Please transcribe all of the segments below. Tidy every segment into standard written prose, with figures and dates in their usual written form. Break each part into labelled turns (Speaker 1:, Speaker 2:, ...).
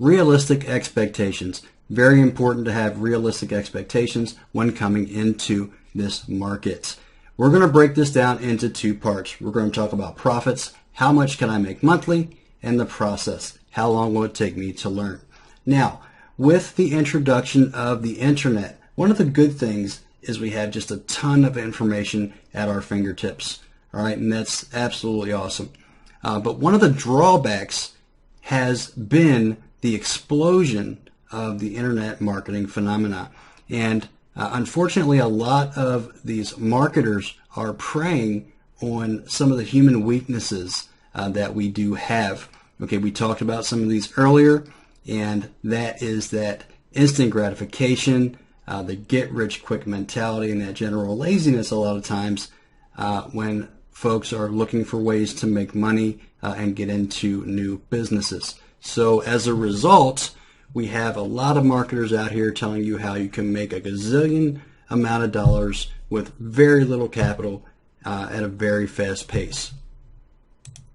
Speaker 1: realistic expectations. Very important to have realistic expectations when coming into this market. We're going to break this down into two parts. We're going to talk about profits, how much can I make monthly, and the process, how long will it take me to learn. Now, with the introduction of the internet, one of the good things is we have just a ton of information at our fingertips. All right, and that's absolutely awesome. But one of the drawbacks has been the explosion of the internet marketing phenomena. And unfortunately, a lot of these marketers are preying on some of the human weaknesses that we do have. Okay, we talked about some of these earlier, and that is that instant gratification, the get-rich-quick mentality, and that general laziness a lot of times when folks are looking for ways to make money and get into new businesses. So as a result, we have a lot of marketers out here telling you how you can make a gazillion amount of dollars with very little capital at a very fast pace.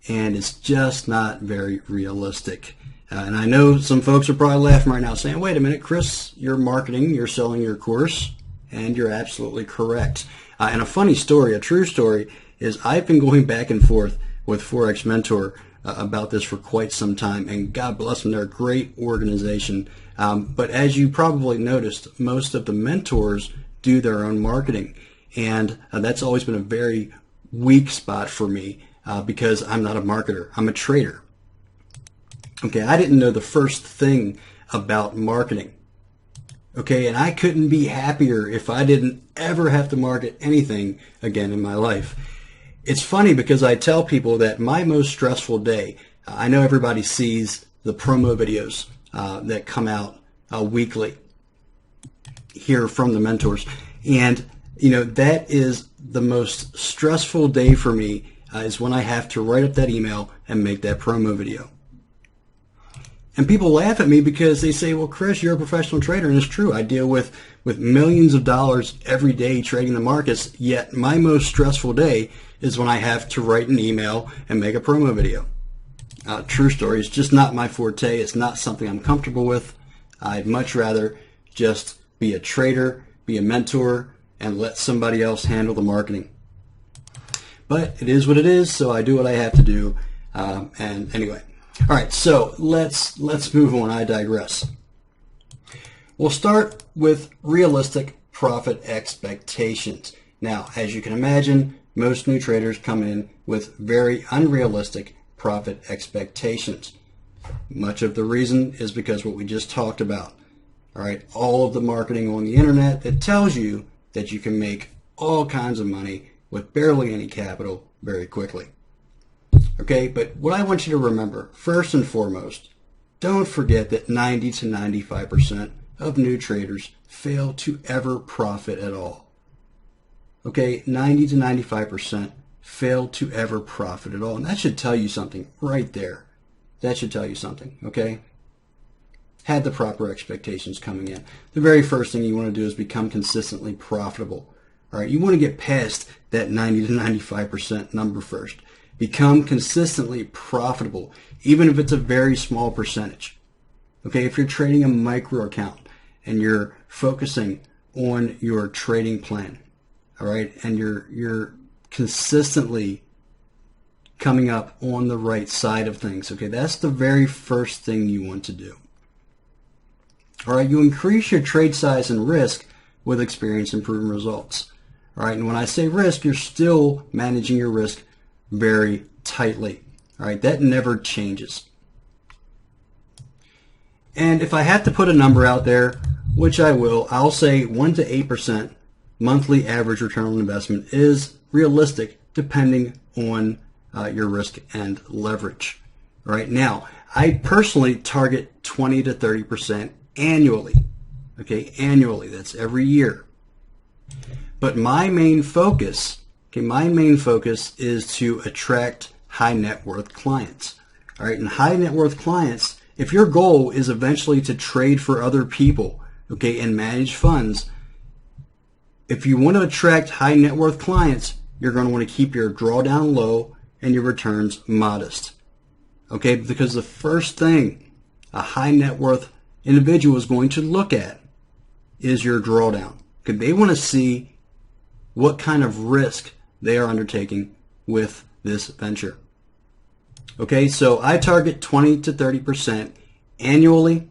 Speaker 1: And it's just not very realistic. And I know some folks are probably laughing right now saying, wait a minute, Chris, you're marketing, you're selling your course, and you're absolutely correct. And a funny story, a true story, is I've been going back and forth with Forex Mentor about this for quite some time, and God bless them, they're a great organization. But as you probably noticed, most of the mentors do their own marketing, and that's always been a very weak spot for me because I'm not a marketer, I'm a trader. Okay, I didn't know the first thing about marketing. Okay, and I couldn't be happier if I didn't ever have to market anything again in my life. It's funny because I tell people that my most stressful day, I know everybody sees the promo videos that come out weekly here from the mentors. And, you know, that is the most stressful day for me is when I have to write up that email and make that promo video. And people laugh at me because they say, well, Chris, you're a professional trader. And it's true. I deal with millions of dollars every day trading the markets. Yet my most stressful day is when I have to write an email and make a promo video. True story. It's just not my forte. It's not something I'm comfortable with. I'd much rather just be a trader, be a mentor, and let somebody else handle the marketing. But it is what it is, so I do what I have to do. And anyway. All right, so let's move on. I digress. We'll start with realistic profit expectations. Now, as you can imagine, most new traders come in with very unrealistic profit expectations. Much of the reason is because what we just talked about. All right, all of the marketing on the internet that tells you that you can make all kinds of money with barely any capital very quickly. Okay, but what I want you to remember, first and foremost, don't forget that 90 to 95% of new traders fail to ever profit at all. Okay, 90 to 95% fail to ever profit at all. And that should tell you something right there. That should tell you something, okay? Have the proper expectations coming in. The very first thing you want to do is become consistently profitable. All right, you want to get past that 90 to 95% number first. Become consistently profitable, even if it's a very small percentage. Okay, if you're trading a micro account and you're focusing on your trading plan, all right, and you're consistently coming up on the right side of things, okay, that's the very first thing you want to do. All right, you increase your trade size and risk with experience and proven results. All right, and when I say risk, you're still managing your risk very tightly. All right, that never changes. And if I had to put a number out there, which I will, I'll say 1 to 8% monthly average return on investment is realistic depending on your risk and leverage. All right, now I personally target 20 to 30% annually. Okay, annually, that's every year. But my main focus is to attract high net worth clients. All right, and high net worth clients, if your goal is eventually to trade for other people, okay, and manage funds, if you want to attract high net worth clients, you're going to want to keep your drawdown low and your returns modest. Okay, because the first thing a high net worth individual is going to look at is your drawdown. Because they want to see what kind of risk they are undertaking with this venture. Okay, so I target 20 to 30% annually,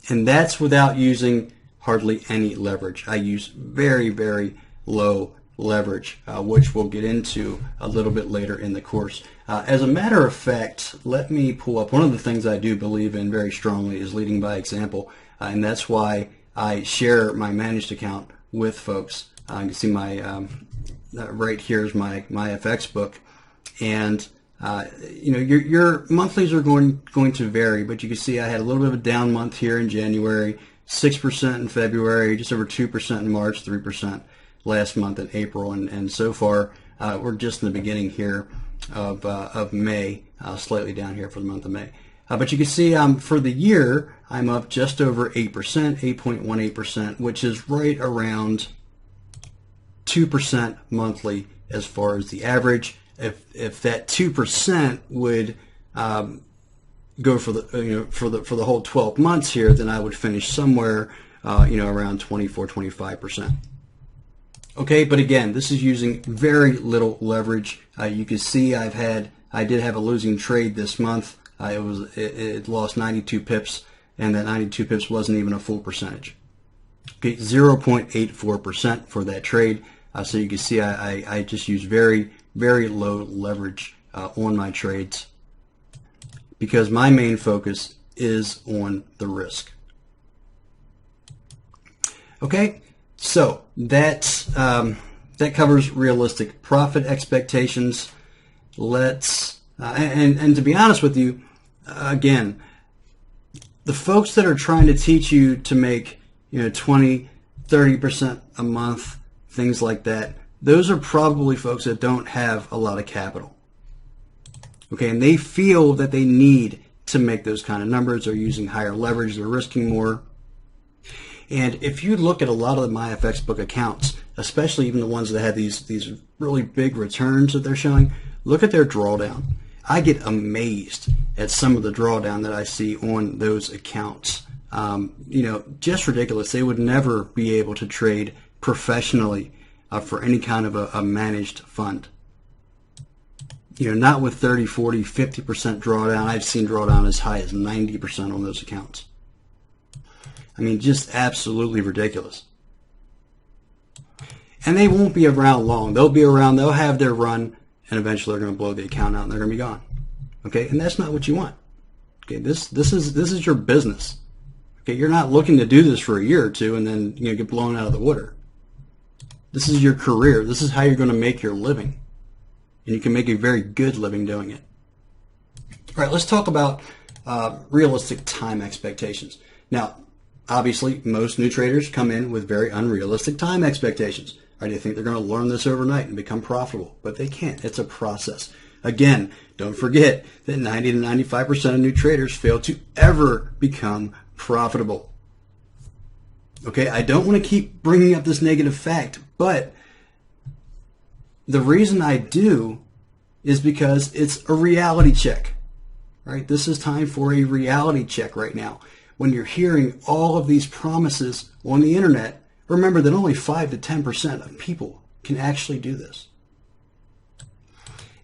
Speaker 1: and that's without using hardly any leverage. I use very, very low leverage, which we'll get into a little bit later in the course. As a matter of fact, let me pull up one of the things I do believe in very strongly is leading by example, and that's why I share my managed account with folks. You can see my right here is my FX book, and your monthlies are going to vary, but you can see I had a little bit of a down month here in January, 6% in February, just over 2% in March, 3% last month in April, and so far we're just in the beginning here of May, slightly down here for the month of May. But you can see for the year I'm up just over 8%, 8.18%, which is right around 2% monthly as far as the average. If that 2% would go for the whole 12 months here, then I would finish somewhere around 24, 25%. Okay, but again, this is using very little leverage. You can see I did have a losing trade this month. It lost 92 pips, and that 92 pips wasn't even a full percentage. Okay, 0.84% for that trade. So you can see I just use very, very low leverage on my trades because my main focus is on the risk. Okay, so that covers realistic profit expectations. Let's and to be honest with you, again, the folks that are trying to teach you to make 20, 30% a month, things like that, those are probably folks that don't have a lot of capital. Okay, and they feel that they need to make those kind of numbers. They're using higher leverage, they're risking more. And if you look at a lot of the MyFX book accounts, especially even the ones that have these really big returns that they're showing, look at their drawdown. I get amazed at some of the drawdown that I see on those accounts. Just ridiculous. They would never be able to trade professionally for any kind of a managed fund. Not with 30, 40, 50% drawdown. I've seen drawdown as high as 90% on those accounts. I mean, just absolutely ridiculous. And they won't be around long. They'll be around, they'll have their run, and eventually they're going to blow the account out and they're going to be gone. Okay, and that's not what you want. Okay, this is your business. Okay, you're not looking to do this for a year or two and then get blown out of the water. This is your career. This is how you're going to make your living. And you can make a very good living doing it. All right, let's talk about realistic time expectations. Now, obviously, most new traders come in with very unrealistic time expectations. Right? They think they're going to learn this overnight and become profitable, but they can't. It's a process. Again, don't forget that 90 to 95% of new traders fail to ever become profitable. Okay, I don't want to keep bringing up this negative fact, but the reason I do is because it's a reality check. Right? This is time for a reality check right now. When you're hearing all of these promises on the internet, remember that only 5 to 10% of people can actually do this.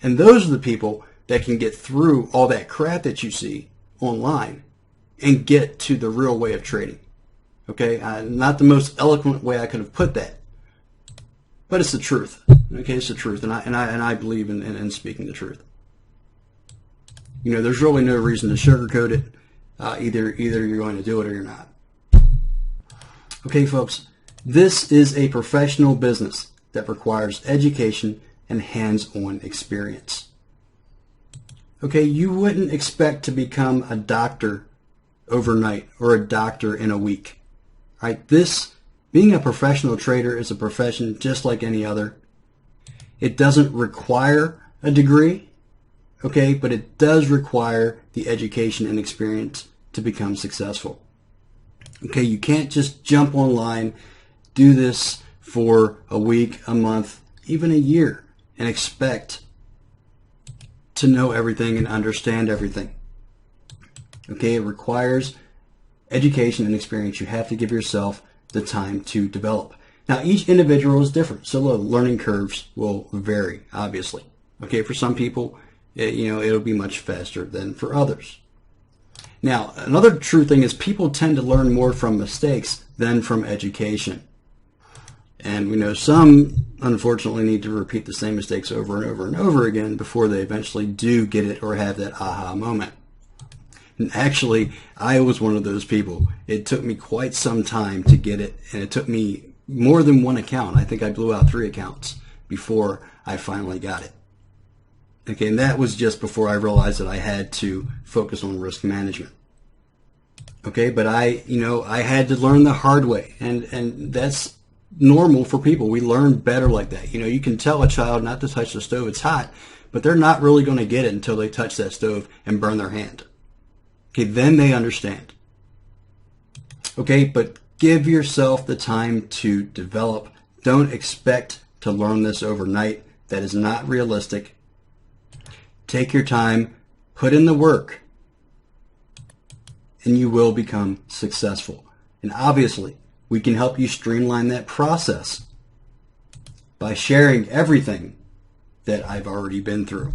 Speaker 1: And those are the people that can get through all that crap that you see online and get to the real way of trading. Okay, not the most eloquent way I could have put that, but it's the truth. Okay, it's the truth, and I believe in speaking the truth. There's really no reason to sugarcoat it. Either you're going to do it or you're not. Okay, folks, this is a professional business that requires education and hands-on experience. Okay, you wouldn't expect to become a doctor overnight or a doctor in a week. Right? Being a professional trader is a profession just like any other. It doesn't require a degree, okay, but it does require the education and experience to become successful. Okay, you can't just jump online, do this for a week, a month, even a year, and expect to know everything and understand everything. Okay, it requires education and experience. You have to give yourself the time to develop. Now, each individual is different, so the learning curves will vary, obviously. Okay, for some people, it'll be much faster than for others. Now, another true thing is people tend to learn more from mistakes than from education. And we know some, unfortunately, need to repeat the same mistakes over and over and over again before they eventually do get it or have that aha moment. And actually, I was one of those people. It took me quite some time to get it, and it took me more than one account. I think I blew out 3 accounts before I finally got it. Okay, and that was just before I realized that I had to focus on risk management. Okay, but I had to learn the hard way, and that's normal for people. We learn better like that. You can tell a child not to touch the stove, it's hot, but they're not really going to get it until they touch that stove and burn their hand. Okay, then they understand. Okay, but give yourself the time to develop. Don't expect to learn this overnight. That is not realistic. Take your time, put in the work, and you will become successful. And obviously, we can help you streamline that process by sharing everything that I've already been through.